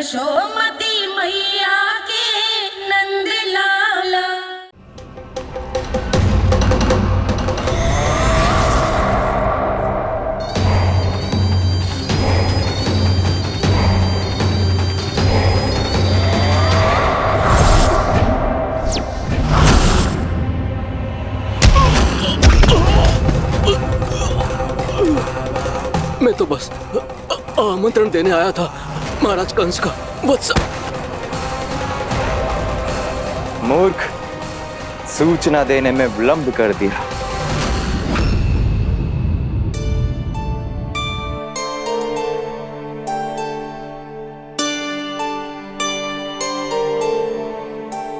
यशोमती मैया के नंद लाला। मैं तो बस आमंत्रण देने आया था महाराज कंस का वत्स। मूर्ख, सूचना देने में विलंब कर दिया।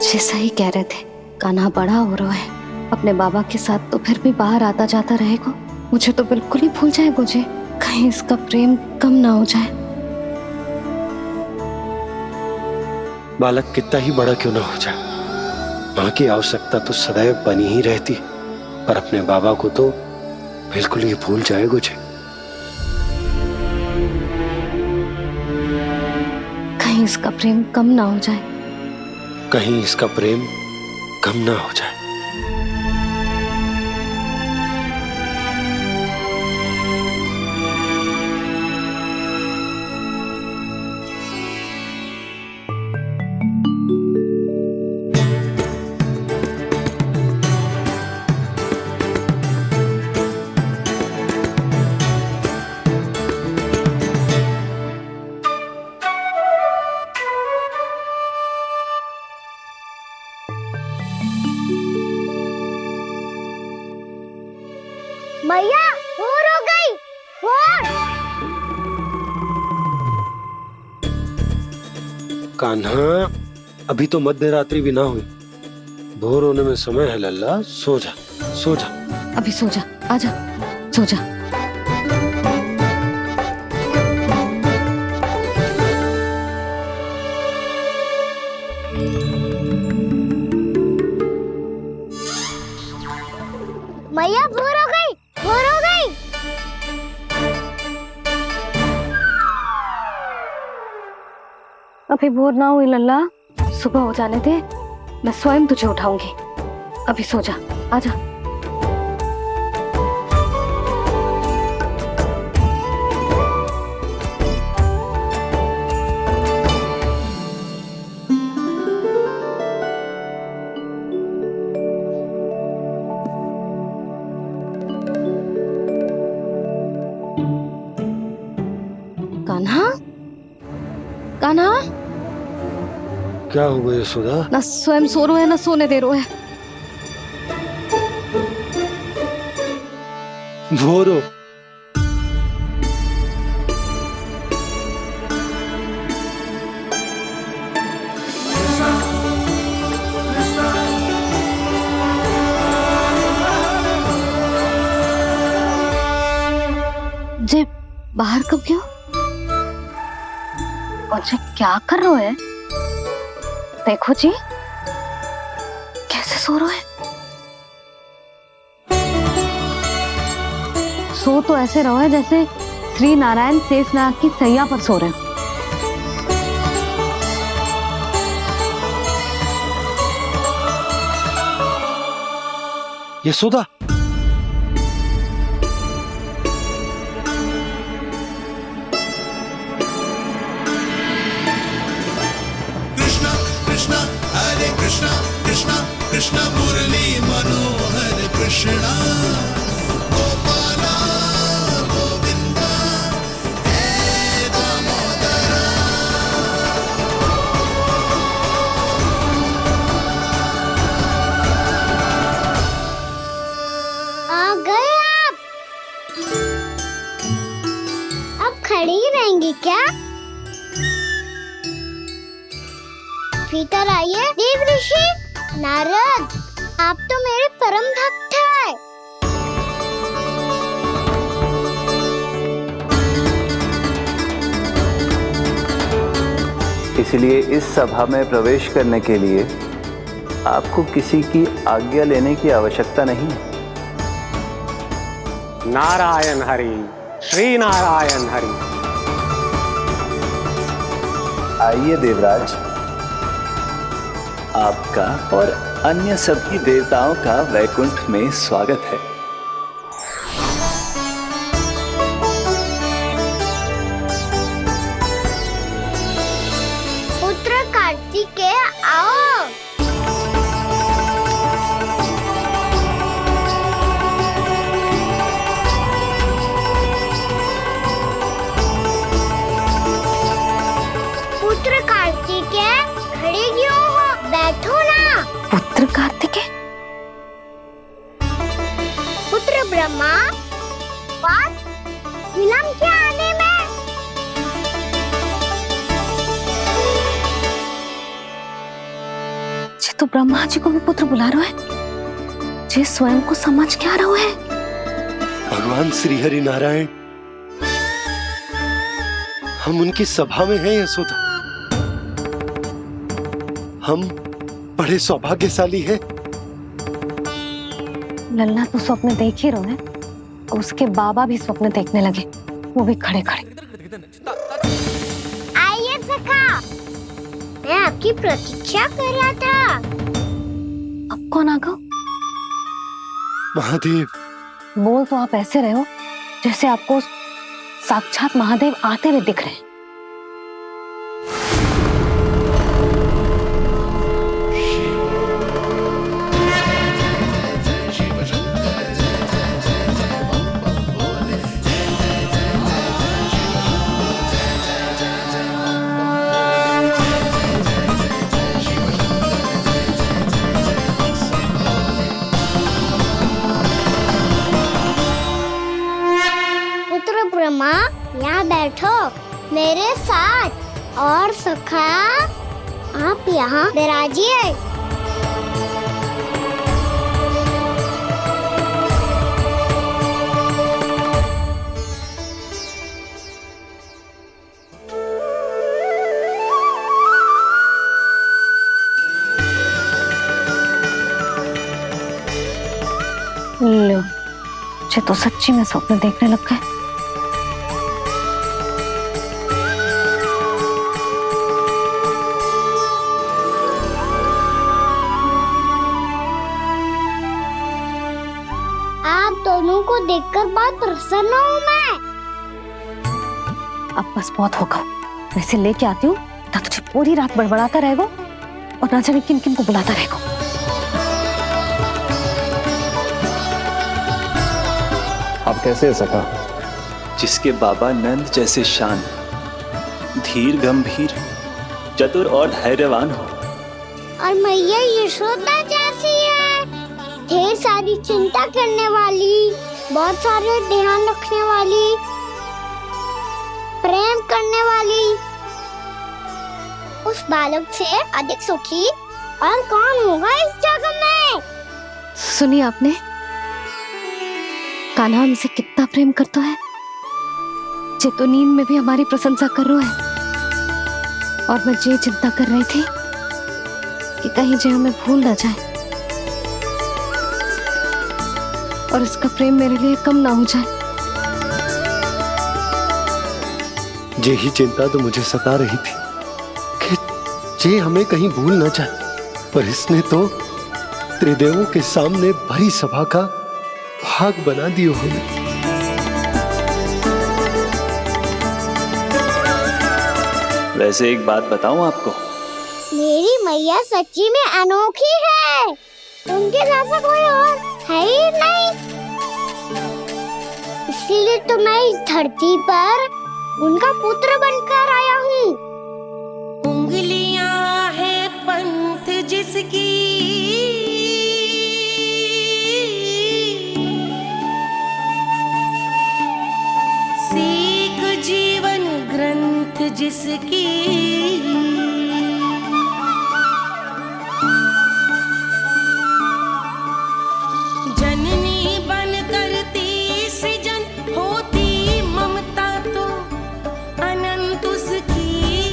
जैसा ही कह रहे थे, कान्हा बड़ा हो रहा है अपने बाबा के साथ, तो फिर भी बाहर आता जाता रहेगा। मुझे तो बिल्कुल ही भूल जाए मुझे, कहीं इसका प्रेम कम ना हो जाए। बालक कितना ही बड़ा क्यों ना हो जाए, माँ की आवश्यकता तो सदैव बनी ही रहती, पर अपने बाबा को तो बिल्कुल ही भूल जाए मुझे। कहीं इसका प्रेम कम ना हो जाए, कहीं इसका प्रेम कम ना हो जाए। मैया भोर हो गई, भोर। कान्हा, अभी तो मध्य रात्रि भी ना हुई, भोर होने में समय है लल्ला। सो जा, सो जा। अभी सो जा, आजा, सो जा। मैया भोर हो गई, भोर हो गई। अभी भोर ना हुई लल्ला, सुबह हो जाने दे, मैं स्वयं तुझे उठाऊंगी। अभी सो जा, आजा। कान्हा, कान्हा, क्या हो गया सुधा? ना स्वयं सो रो है ना सोने दे रो है। भोर हो। जे बाहर कब गयो? और जे क्या कर रहे है? देखो जी, कैसे सो रहे है। सो तो ऐसे रहो है जैसे श्री नारायण शेषनाग की सैया पर सो रहे हो। यशोदा, कृष्णा कृष्णा हरे कृष्णा कृष्णा कृष्णा मुरली मनोहर कृष्णा गोपाला गोविंदा हे दामोदरा। आ गए आप। अब खड़ी रहेंगी क्या? भीतर आइए देव ऋषि। नारद, आप तो मेरे परम भक्त हैं। इसलिए इस सभा में प्रवेश करने के लिए आपको किसी की आज्ञा लेने की आवश्यकता नहीं है। नारायण हरि, श्री नारायण हरि। आइए देवराज, आपका और अन्य सभी देवताओं का वैकुंठ में स्वागत है। पुत्र कार्तिकेय आओ। पुत्र कार्तिकेय खड़े क्यों हो, बैठो ना। पुत्र कार्तिकेय? पुत्र ब्रह्मा, बात विलंब क्या आने में? ये तो ब्रह्मा जी को भी पुत्र बुला रहा है। ये स्वयं को समझ क्या रहा है? भगवान श्री हरि नारायण, हम उनकी सभा में हैं यशोदा। हम बड़े सौभाग्यशाली हैं। लल्ला तो स्वप्न देख ही रहे हैं, और उसके बाबा भी स्वप्न देखने लगे, वो भी खड़े खड़े। आइए सखा, मैं आपकी प्रतीक्षा कर रहा था। अब कौन आ गया? महादेव। बोल तो आप ऐसे रहे हो जैसे आपको साक्षात महादेव आते हुए दिख रहे हैं। पुत्र ब्रह्मा, यहाँ बैठो मेरे साथ। और सखा, आप यहाँ विराजिए। लो, ये तो सच्ची में स्वप्न देखने लग गए। आप दोनों को देखकर बहुत प्रसन्न हूँ मैं। अब बस बहुत होगा, वैसे लेके आती हूँ, ना तुझे पूरी रात बड़बड़ाता रहेगा और ना जाने किन किन को बुलाता रहेगा। आप कैसे है सखा? जिसके बाबा नंद जैसे शान, धीर गंभीर, चतुर और धैर्यवान हो, और मैया यशोदा जैसी है, ढेर सारी चिंता करने वाली, बहुत सारे ध्यान रखने वाली, प्रेम करने वाली। उस बालक से अधिक सुखी और कौन होगा इस जग में? सुनिए आपने, कान्हा हमसे कितना प्रेम करता है। जे तो नींद में भी हमारी प्रशंसा कर रहा है, और मैं ये चिंता कर रही थी कि कहीं जे हमें भूल ना जाए और इसका प्रेम मेरे लिए कम ना हो जाए। यही चिंता तो मुझे सता रही थी कि जे हमें कहीं भूल ना जाए, पर इसने तो त्रिदेवों के सामने भरी सभा का भाग बना दियो हमें। वैसे एक बात बताऊं आपको, मेरी मैया सच्ची में अनोखी है, उनके जैसा कोई और है ही नहीं। इसीलिए तो मैं इस धरती पर उनका पुत्र बनकर आया हूँ। उंगलियां है पंथ जिसकी, सीख जीवन ग्रंथ जिसकी, जननी बन करती सृजन होती ममता तो अनंत उसकी।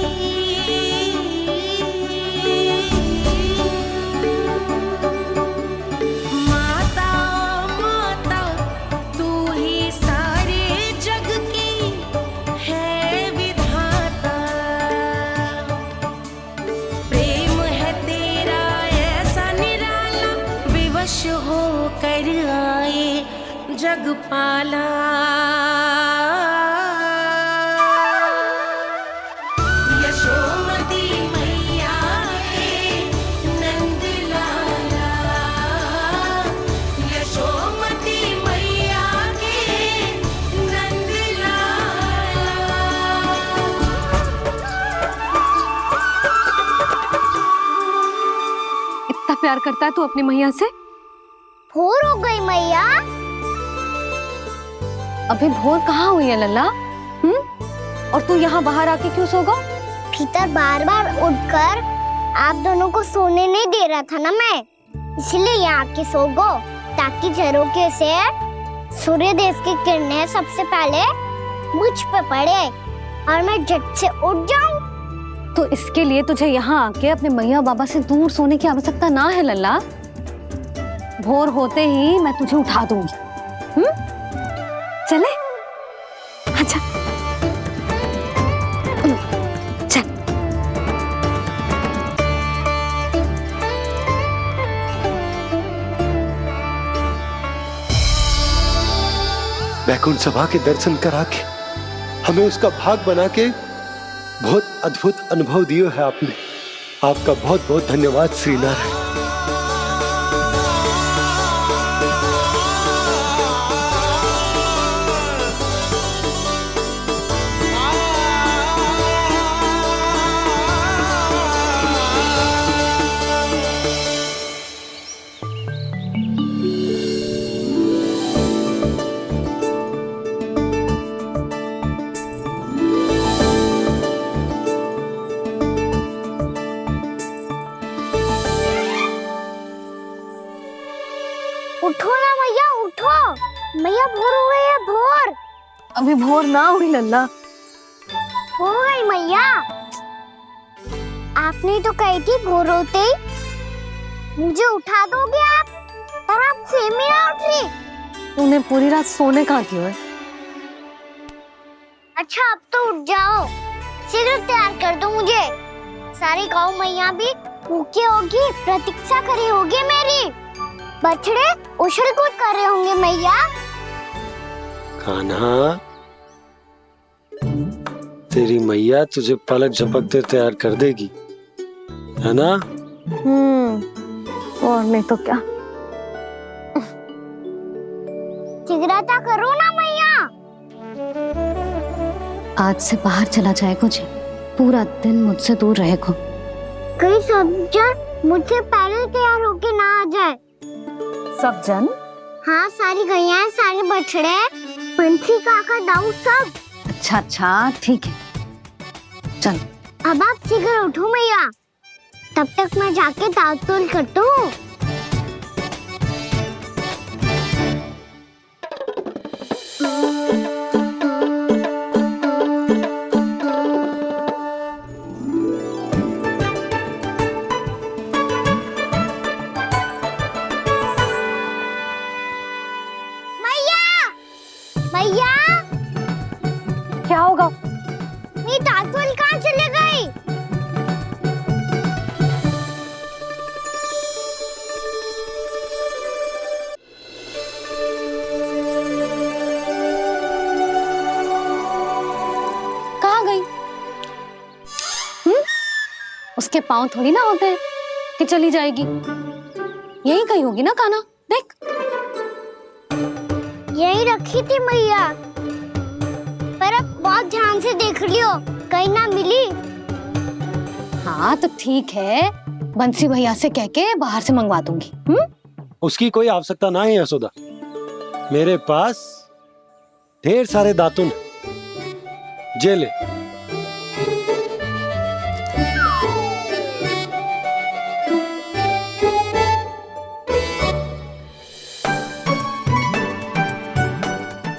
जग पाला। यशोमती मैया के नंद लाला, यशोमती मैया के नंद लाला। इतना प्यार करता है तू अपनी मैया से? भोर हो गई मैया। अभी भोर कहाँ हुई है लल्ला? और तू यहाँ बाहर आके क्यों सो गया? भीतर बार बार उठकर आप दोनों को सोने नहीं दे रहा था ना मैं, इसलिए यहाँ आके सो गो, ताकि झरोखे से सूर्य देव की किरणें सबसे पहले मुझ पे पड़े और मैं झट से उठ जाऊं। तो इसके लिए तुझे यहाँ आके अपने मैया बाबा से दूर सोने की आवश्यकता ना है लल्ला। भोर होते ही मैं तुझे उठा दूंगी। चले? अच्छा चल। वैकुंठ सभा के दर्शन करा के हमें उसका भाग बना के बहुत अद्भुत अनुभव दिए है आपने। आपका बहुत बहुत धन्यवाद श्री नारायण। उठो ना मैया, उठो। मैया भोर हो गई है, भोर। अभी भोर ना हुई लल्ला। हो गई मैया। आपने तो कही थी भोर होते ही मुझे उठा दोगे आप, पर आप सेम ही ना उठ रही। तूने पूरी रात सोने कहाँ की है? अच्छा अब तो उठ जाओ, शीघ्र तैयार कर दो मुझे। सारी गौ मैया भी भूखी होगी, प्रतीक्षा करी होगी मेरी। बछड़े उछल कूद कर रहे होंगे मैया। कान्हा, तेरी मैया तुझे पलक झपकते तैयार कर देगी, है ना? और नहीं तो क्या। जिगराता करो ना मैया। आज से बाहर चला जाएगा जी, पूरा दिन मुझसे दूर रहेगा। कहीं सब जन मुझसे पहले तैयार होके ना आ जाए। सब जन? हाँ, सारी गैया, सारे बछड़े, पंछी, काका, दाऊ सब। अच्छा अच्छा ठीक है, चल। अब आप शीघ्र उठो मैया, तब तक मैं जाके ताल-तोल करता हूँ। मैया, क्या होगा? मेरी ताल-तोल कहाँ चले गई? कहाँ गई? उसके पाँव थोड़ी ना होते हैं कि चली जाएगी। यही कहीं होगी ना कान्हा, देख। यही रखी थी मैया, पर अब बहुत ध्यान से देख लियो, कहीं ना मिली। हाँ तो ठीक है, बंसी भैया से कह के बाहर से मंगवा दूंगी। उसकी कोई आवश्यकता ना है यशोदा, मेरे पास ढेर सारे दातुन जे ले।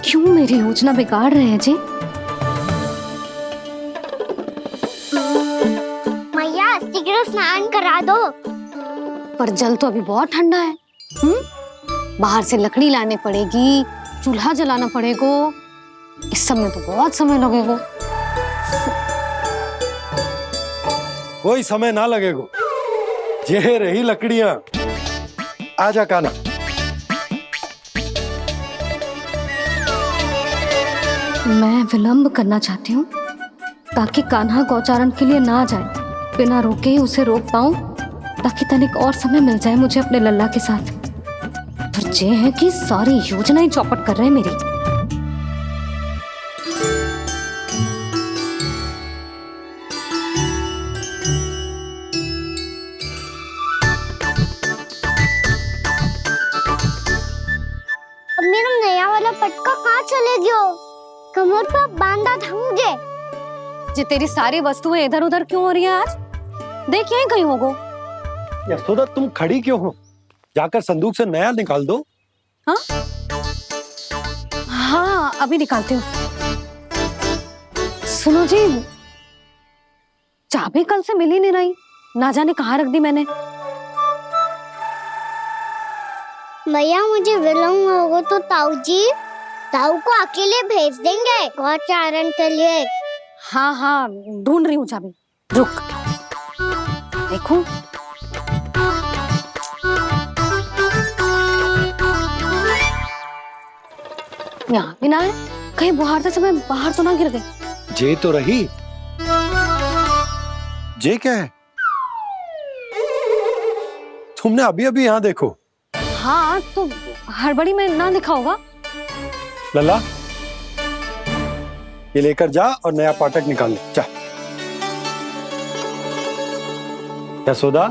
क्यों मेरी योजना बिगाड़ रहे हैं जी? मैया शीघ्र स्नान करा दो। पर जल तो अभी बहुत ठंडा है। बाहर से लकड़ी लाने पड़ेगी, चूल्हा जलाना पड़ेगा, इस सब में तो बहुत समय लगेगा। कोई समय ना लगेगा, ये रही लकड़ियां। आजा कान्हा। मैं विलंब करना चाहती हूँ ताकि कान्हा गौचारण के लिए ना जाए। बिना रोके ही उसे रोक पाऊं ताकि तनिक और समय मिल जाए मुझे अपने लल्ला के साथ। पर ये है कि सारी योजना ही चौपट कर रहे हैं मेरी। अब मेरा नया वाला पटका कहाँ चले गयो? कमर पर बांधा था मुझे। ये तेरी सारी वस्तुएं इधर उधर क्यों हो रही हैं आज? देख यहीं कहीं होगो। यशोदा तुम खड़ी क्यों हो? जाकर संदूक से नया निकाल दो। हाँ हाँ अभी निकालती हूँ। सुनो जी, चाबी कल से मिल ही नहीं रही, ना जाने कहाँ रख दी मैंने। भैया मुझे विलम्ब होगा तो ताऊ को अकेले भेज देंगे गौचारण के लिए। हाँ हाँ ढूंढ रही हूँ चाबी, रुक। देखो यहाँ भी ना है, कहीं बुहारते समय बाहर तो ना गिर गई। जे तो रही। जे क्या है? तुमने अभी अभी यहाँ देखो। हाँ तो हड़बड़ी में ना लिखा होगा। लल्ला ये लेकर जा और नया पाठक निकाल ले जा। यशोदा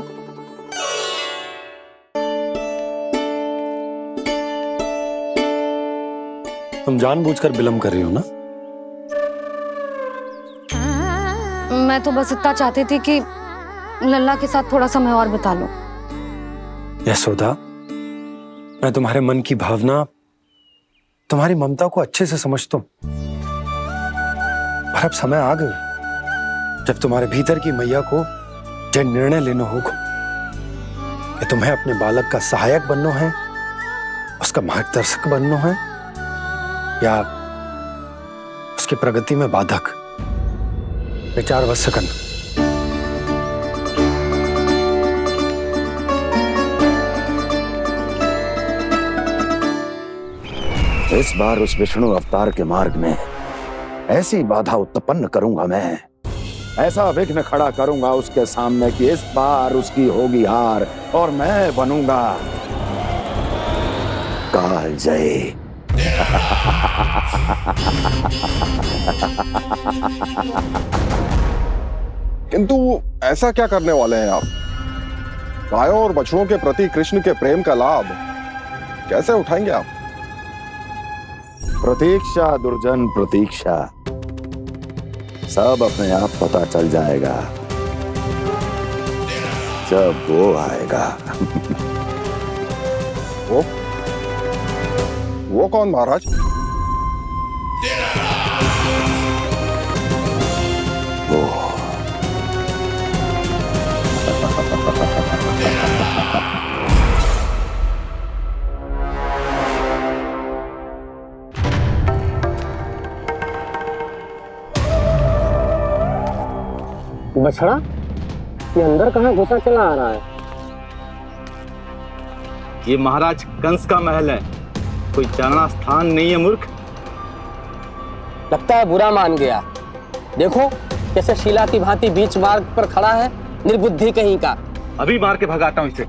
तुम जानबूझकर विलम्ब कर रही हो ना? मैं तो बस इतना चाहती थी कि लल्ला के साथ थोड़ा समय और बिता लो। यशोदा मैं तुम्हारे मन की भावना, तुम्हारी ममता को अच्छे से समझता हूं। पर अब समय आ गया जब तुम्हारे भीतर की मैया को यह निर्णय लेना होगा कि तुम्हें अपने बालक का सहायक बनना है, उसका मार्गदर्शक बनना है, या उसकी प्रगति में बाधक। विचार अवश्य करना। इस बार उस विष्णु अवतार के मार्ग में ऐसी बाधा उत्पन्न करूंगा मैं, ऐसा विघ्न खड़ा करूंगा उसके सामने कि इस बार उसकी होगी हार और मैं बनूंगा कालजयी। किंतु ऐसा क्या करने वाले हैं आप? गायों और बछड़ों के प्रति कृष्ण के प्रेम का लाभ कैसे उठाएंगे आप? प्रतीक्षा दुर्जन प्रतीक्षा, सब अपने आप पता चल जाएगा जब वो आएगा। वो कौन महाराज? वो बछड़ा ये अंदर कहाँ घुसा चला आ रहा है? ये महाराज कंस का महल है, कोई जाना स्थान नहीं है मूर्ख। लगता है बुरा मान गया। देखो कैसे शीला की भांति बीच मार्ग पर खड़ा है, निर्बुद्धि कहीं का। अभी मार के भगाता हूँ इसे।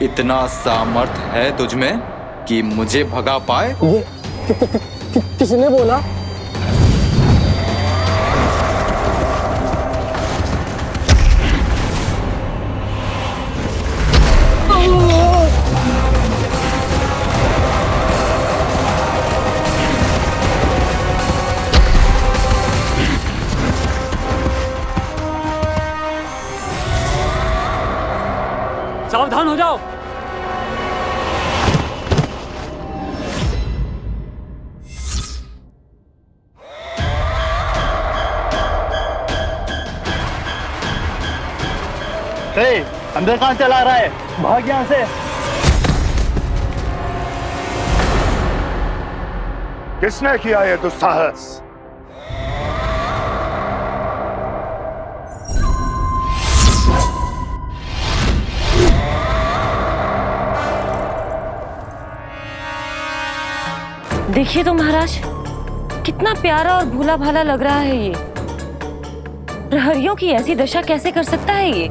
इतना सामर्थ है तुझमें कि मुझे भगा पाए? ये किसने बोला? सावधान हो जाओ। अंदर कहाँ चला रहा है? भाग यहाँ से। किसने किया ये दुस्साहस? देखिए तो महाराज कितना प्यारा और भोला भाला लग रहा है ये। प्रहरियों की ऐसी दशा कैसे कर सकता है ये?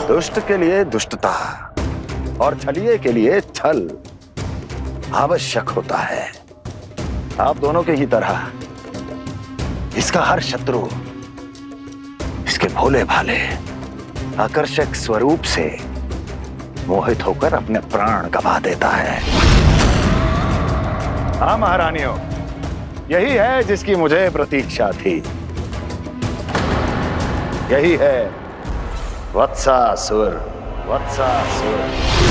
दुष्ट के लिए दुष्टता और छलिए के लिए छल आवश्यक होता है। आप दोनों के ही तरह इसका हर शत्रु इसके भोले भाले आकर्षक स्वरूप से मोहित होकर अपने प्राण गंवा देता है। हाँ महारानियों, यही है जिसकी मुझे प्रतीक्षा थी। यही है वत्सासुर। वत्सासुर।